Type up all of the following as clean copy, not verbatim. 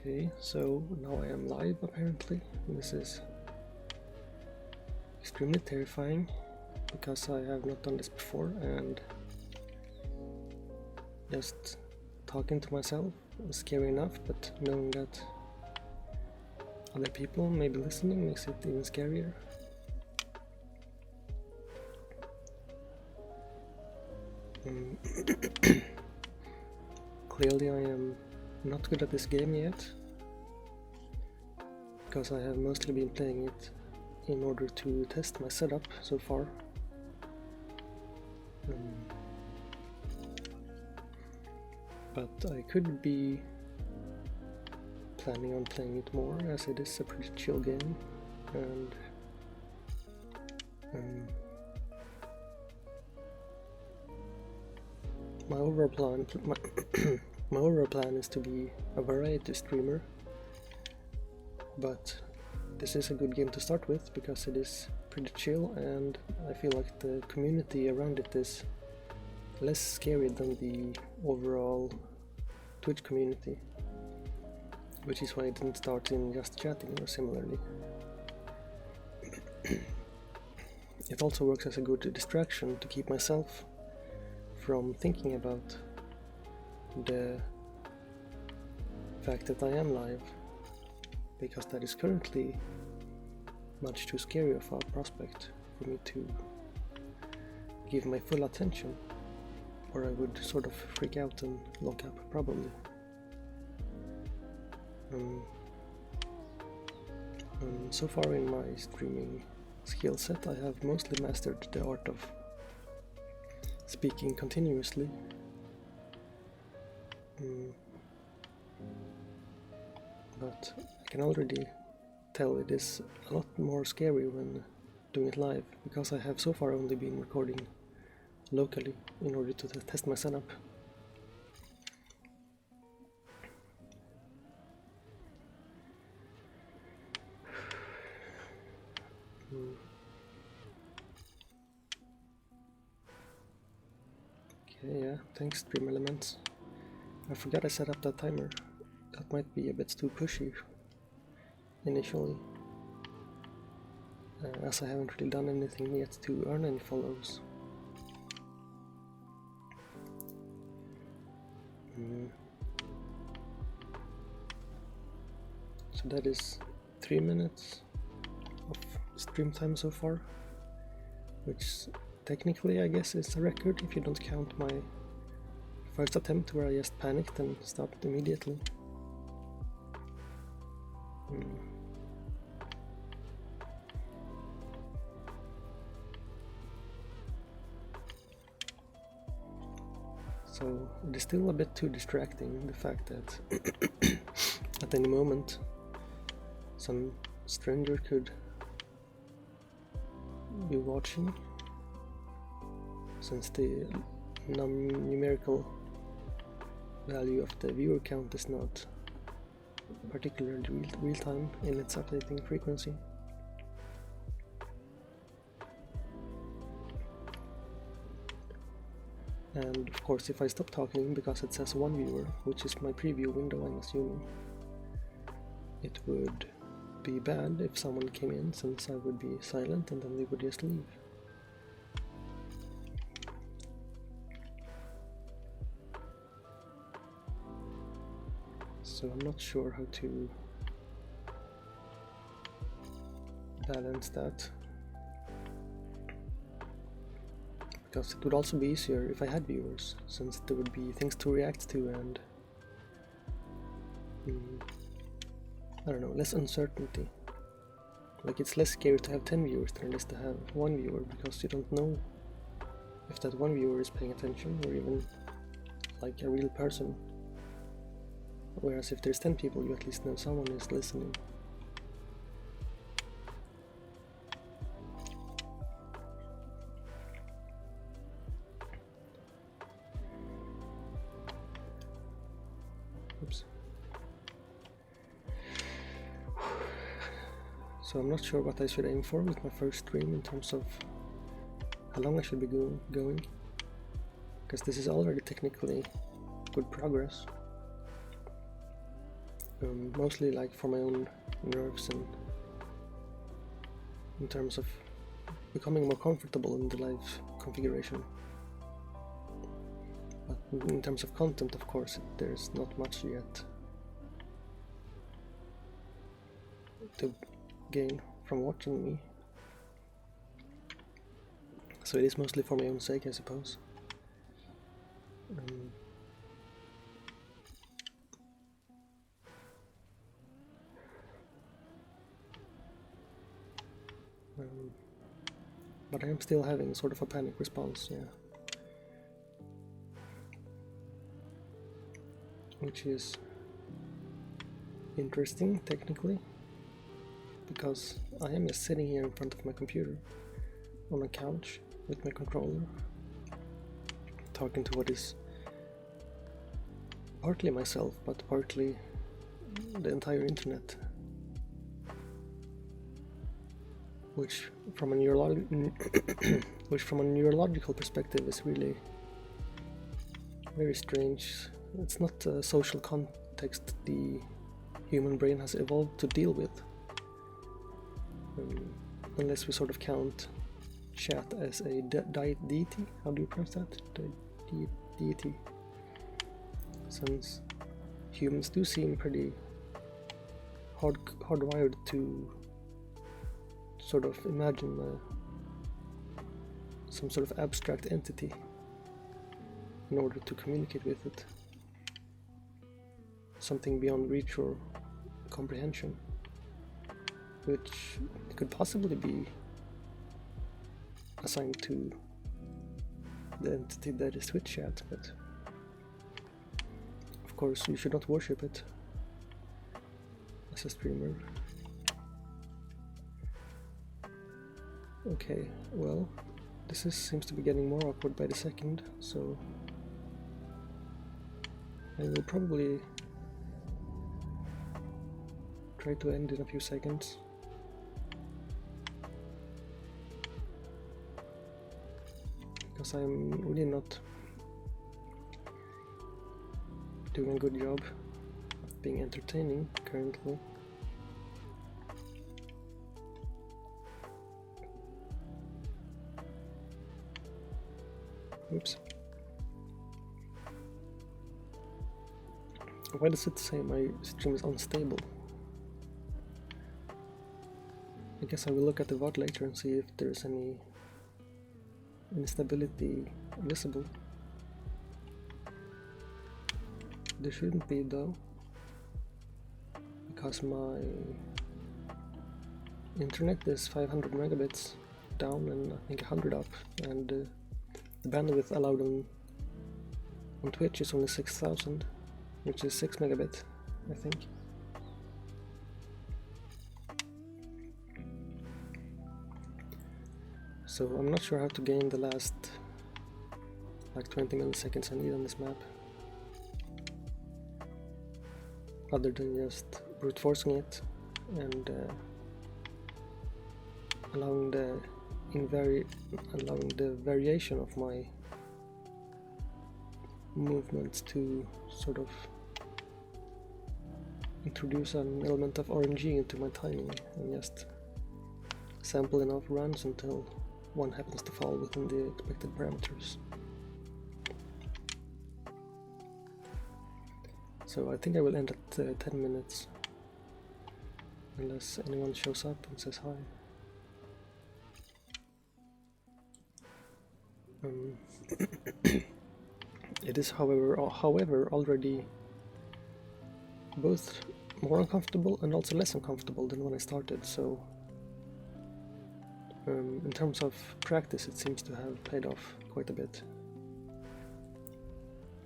Okay, so now I am live apparently. This is extremely terrifying because I have not done this before, and just talking to myself is scary enough, but knowing that other people may be listening makes it even scarier. Clearly I am not good at this game yet, because I have mostly been playing it in order to test my setup so far. But I could be planning on playing it more, as it is a pretty chill game, and my overall plan is to be a variety streamer, but this is a good game to start with because it is pretty chill, and I feel like the community around it is less scary than the overall Twitch community, which is why I didn't start in just chatting or similarly. It also works as a good distraction to keep myself from thinking about the fact that I am live, because that is currently much too scary of a prospect for me to give my full attention, or I would sort of freak out and lock up probably. So far in my streaming skill set, I have mostly mastered the art of speaking continuously. But I can already tell it is a lot more scary when doing it live, because I have so far only been recording locally in order to test my setup. Okay, yeah, thanks Stream Elements. I forgot I set up that timer. That might be a bit too pushy initially, as I haven't really done anything yet to earn any follows. So that is 3 minutes of stream time so far, which technically I guess is a record if you don't count my first attempt where I just panicked and stopped immediately. So it is still a bit too distracting, the fact that at any moment some stranger could be watching, since the numerical value of the viewer count is not particularly real-time in its updating frequency. And of course, if I stop talking because it says one viewer, which is my preview window I'm assuming, it would be bad if someone came in, since I would be silent and then they would just leave. So I'm not sure how to balance that, because it would also be easier if I had viewers, since there would be things to react to and I don't know, less uncertainty. Like, it's less scary to have 10 viewers than it is to have one viewer, because you don't know if that one viewer is paying attention or even like a real person. Whereas if there's 10 people, you at least know someone is listening. Oops. So I'm not sure what I should aim for with my first stream in terms of how long I should be going, because this is already technically good progress. mostly like for my own nerves and in terms of becoming more comfortable in the live configuration. But in terms of content, of course, there's not much yet to gain from watching me. So it is mostly for my own sake, I suppose. But I am still having sort of a panic response, yeah. Which is interesting, technically, because I am just sitting here in front of my computer, on a couch, with my controller, talking to what is partly myself, but partly the entire internet. Which from a neurological perspective is really very strange. It's not a social context the human brain has evolved to deal with, unless we sort of count chat as a deity. How do you pronounce that? Deity. Since humans do seem pretty hardwired to sort of imagine some sort of abstract entity in order to communicate with it, something beyond reach or comprehension, which could possibly be assigned to the entity that is Twitch chat, but of course you should not worship it as a streamer. Okay, well, this seems to be getting more awkward by the second, so I will probably try to end in a few seconds. Because I'm really not doing a good job of being entertaining currently. Oops. Why does it say my stream is unstable? I guess I will look at the VOD later and see if there's any instability visible. There shouldn't be though, because my internet is 500 megabits down and I think 100 up, and the bandwidth allowed on Twitch is only 6000, which is 6 megabit, I think. So I'm not sure how to gain the last like 20 milliseconds I need on this map, other than just brute forcing it and allowing the variation of my movements to sort of introduce an element of RNG into my timing and just sample enough runs until one happens to fall within the expected parameters. So I think I will end at 10 minutes, unless anyone shows up and says hi. It is, however, already both more uncomfortable and also less uncomfortable than when I started, so in terms of practice it seems to have paid off quite a bit,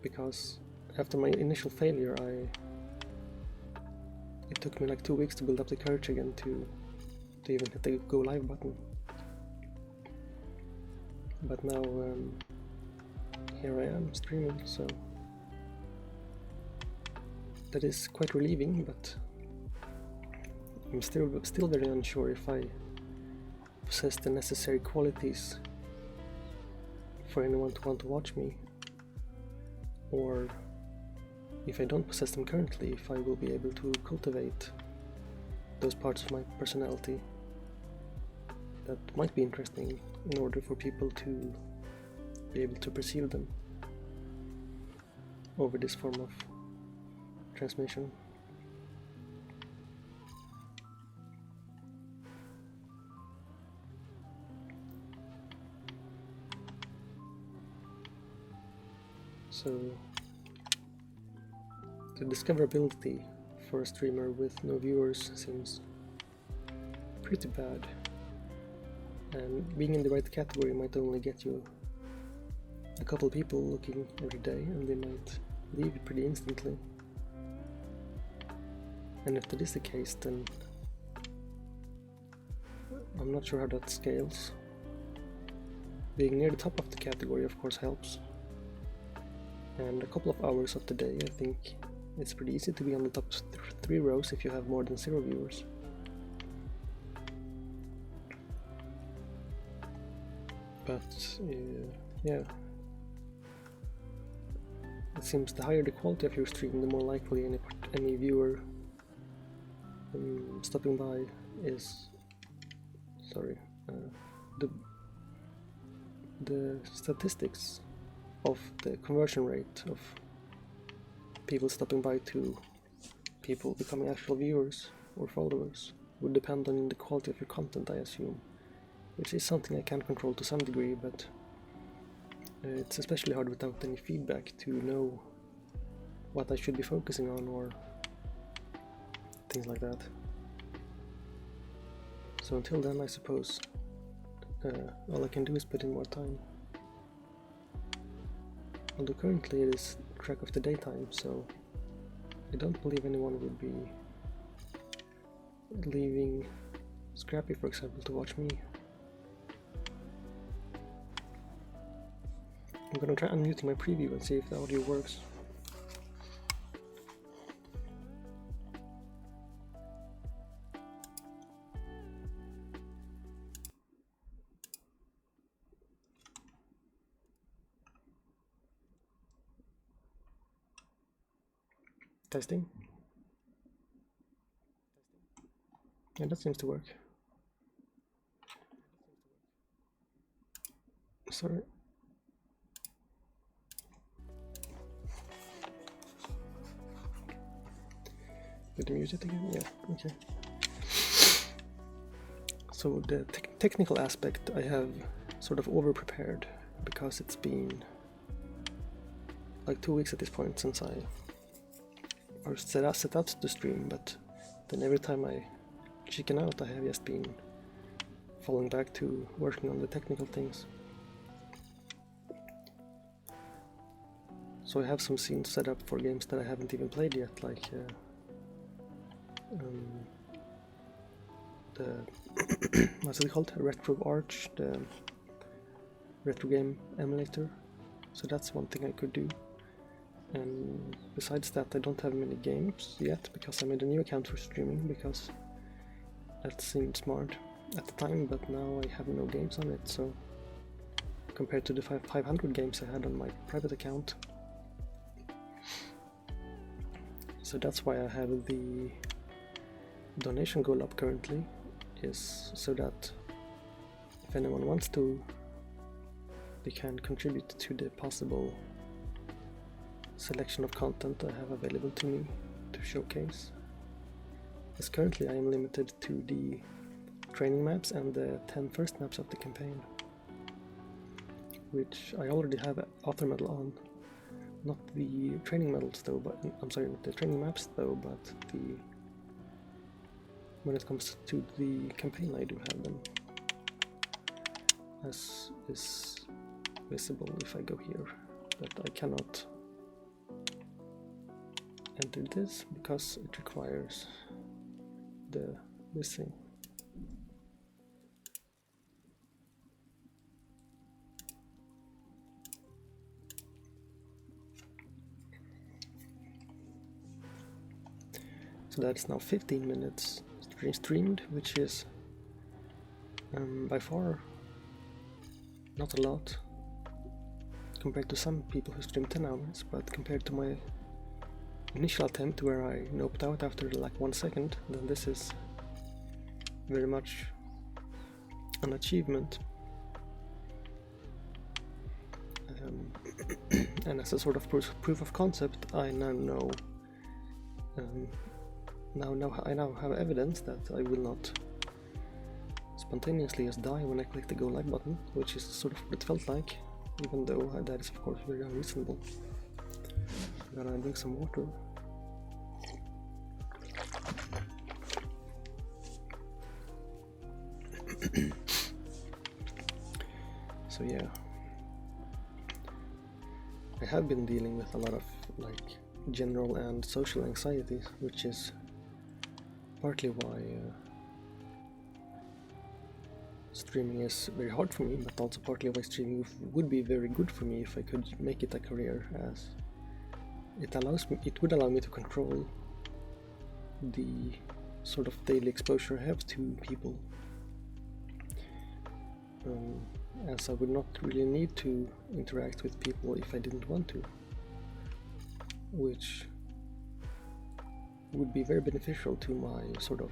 because after my initial failure it took me like 2 weeks to build up the courage again to even hit the go live button. But now here I am streaming, so that is quite relieving, but I'm still very unsure if I possess the necessary qualities for anyone to want to watch me, or if I don't possess them currently, if I will be able to cultivate those parts of my personality that might be interesting in order for people to be able to perceive them over this form of transmission. So the discoverability for a streamer with no viewers seems pretty bad, and being in the right category might only get you a couple people looking every day, and they might leave pretty instantly. And if that is the case, then I'm not sure how that scales. Being near the top of the category of course helps, and a couple of hours of the day, I think it's pretty easy to be on the top 3 rows if you have more than 0 viewers. But yeah, it seems the higher the quality of your stream, the more likely any viewer stopping by is, the statistics of the conversion rate of people stopping by to people becoming actual viewers or followers would depend on the quality of your content, I assume, which is something I can control to some degree, but it's especially hard without any feedback to know what I should be focusing on or things like that. So until then, I suppose all I can do is put in more time. Although currently it is track of the daytime, so I don't believe anyone would be leaving Scrappy, for example, to watch me. I'm gonna try unmuting my preview and see if the audio works. Testing. Yeah, that seems to work. Sorry. Did I mute it again? Yeah, okay. So the technical aspect I have sort of over-prepared because it's been like 2 weeks at this point since I first set out to stream, but then every time I chicken out, I have just been falling back to working on the technical things. So I have some scenes set up for games that I haven't even played yet, like the what's it called? Retro Arch, the retro game emulator. So that's one thing I could do. And besides that, I don't have many games yet because I made a new account for streaming because that seemed smart at the time, but now I have no games on it, so compared to the 500 games I had on my private account. So that's why I have the donation goal up currently, is so that if anyone wants to, they can contribute to the possible selection of content I have available to me to showcase. As currently I am limited to the training maps and the 10 first maps of the campaign, which I already have an author medal on. Not the training medals though, but I'm sorry, not the training maps though, but when it comes to the campaign I do have them, as is visible if I go here, but I cannot enter this because it requires this thing. So that's now 15 minutes streamed, which is by far not a lot compared to some people who stream 10 hours, but compared to my initial attempt where I noped out after like 1 second, then this is very much an achievement. And as a sort of proof of concept, I now know, I now have evidence that I will not spontaneously just die when I click the go live button, which is sort of what it felt like, even though that is of course very unreasonable. I'm gonna drink some water. So yeah, I have been dealing with a lot of like general and social anxiety, which is partly why streaming is very hard for me, but also partly why streaming would be very good for me if I could make it a career, as it would allow me to control the sort of daily exposure I have to people, as I would not really need to interact with people if I didn't want to, which would be very beneficial to my sort of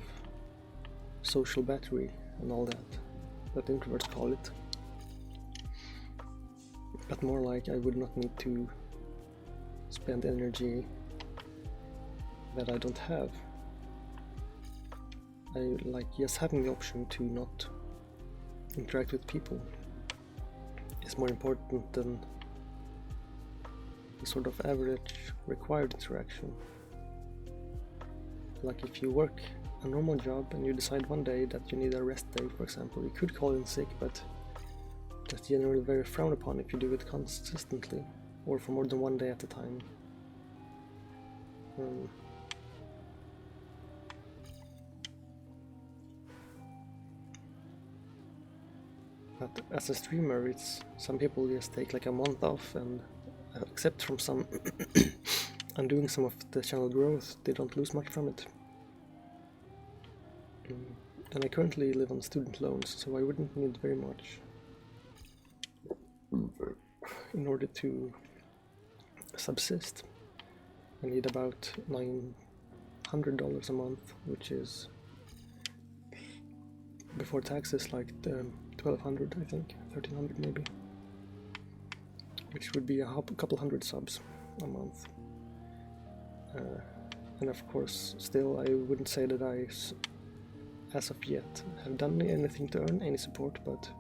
social battery and all that introverts call it, but more like I would not need to spend energy that I don't have. I like, yes, having the option to not interact with people is more important than the sort of average required interaction. Like if you work a normal job and you decide one day that you need a rest day, for example, you could call in sick, but that's generally very frowned upon if you do it consistently or for more than 1 day at a time. But as a streamer, it's some people just take like a month off, and except from some undoing some of the channel growth, they don't lose much from it. And I currently live on student loans, so I wouldn't need very much in order to subsist. I need about $900 a month, which is before taxes like $1,200, I think, $1,300 maybe, which would be a couple hundred subs a month. And of course, still, I wouldn't say that I, as of yet, have done anything to earn any support, but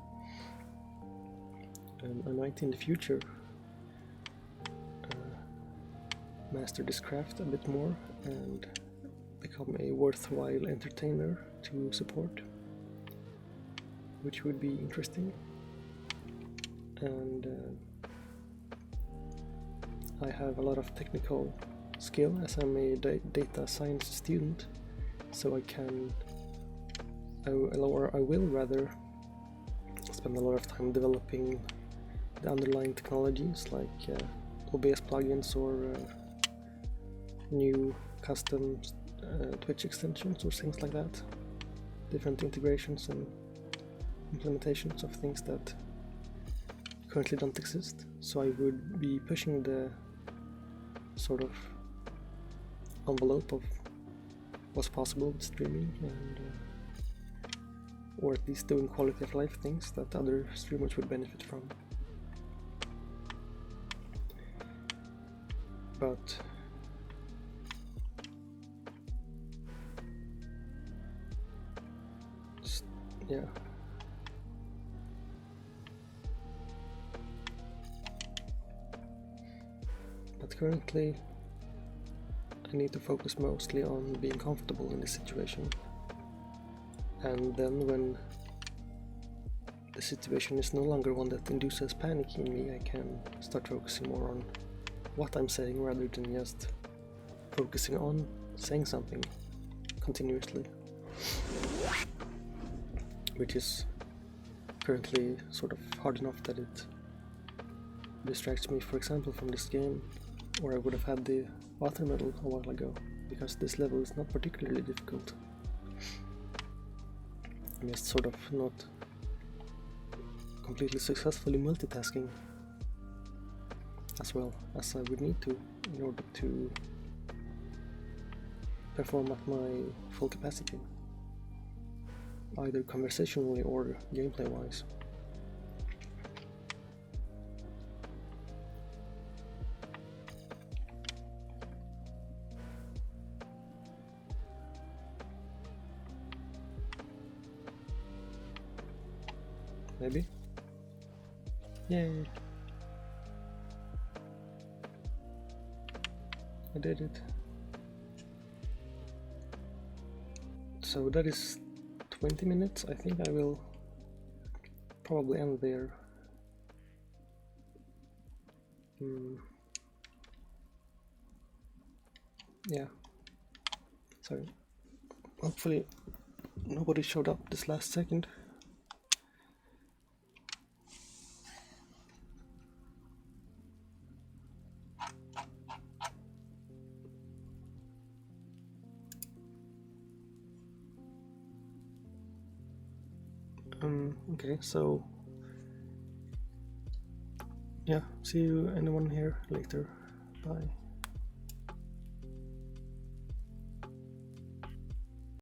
I might in the future master this craft a bit more and become a worthwhile entertainer to support, which would be interesting. And I have a lot of technical skill as I'm a data science student, so I will rather spend a lot of time developing the underlying technologies like OBS plugins or new custom Twitch extensions or things like that, different integrations and implementations of things that currently don't exist. So I would be pushing the sort of envelope of what's possible with streaming, and or at least doing quality of life things that other streamers would benefit from. But yeah, but currently I need to focus mostly on being comfortable in this situation, and then when the situation is no longer one that induces panic in me, I can start focusing more on what I'm saying rather than just focusing on saying something continuously, which is currently sort of hard enough that it distracts me, for example, from this game, or I would have had the author medal a while ago, because this level is not particularly difficult. I'm just sort of not completely successfully multitasking as well as I would need to in order to perform at my full capacity, either conversationally or gameplay wise. Maybe? Yay! I did it. So that is 20 minutes. I think I will probably end there. Yeah. So hopefully nobody showed up this last second. Okay, so yeah, see you anyone here later. Bye.